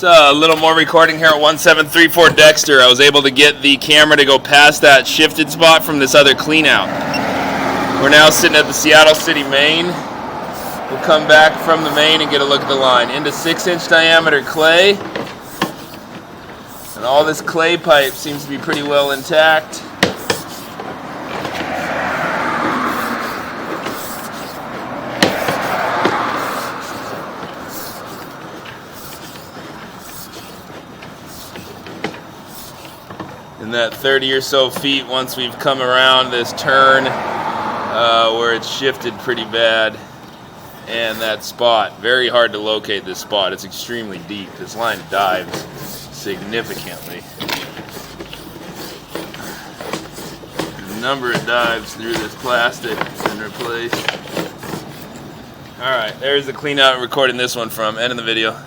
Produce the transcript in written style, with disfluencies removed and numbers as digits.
So a little more recording here at 1734 Dexter. I was able to get the camera to go past that shifted spot from this other clean out. We're now sitting at the Seattle City main. We'll come back from the main and get a look at the line. Into 6-inch diameter clay. And all this clay pipe seems to be pretty well intact. In that 30 or so feet, once we've come around this turn where it's shifted pretty bad, and that spot, very hard to locate this spot. It's extremely deep. This line dives significantly. There's a number of dives through this plastic and replaced. Alright, there's the clean out recording this one from. End of the video.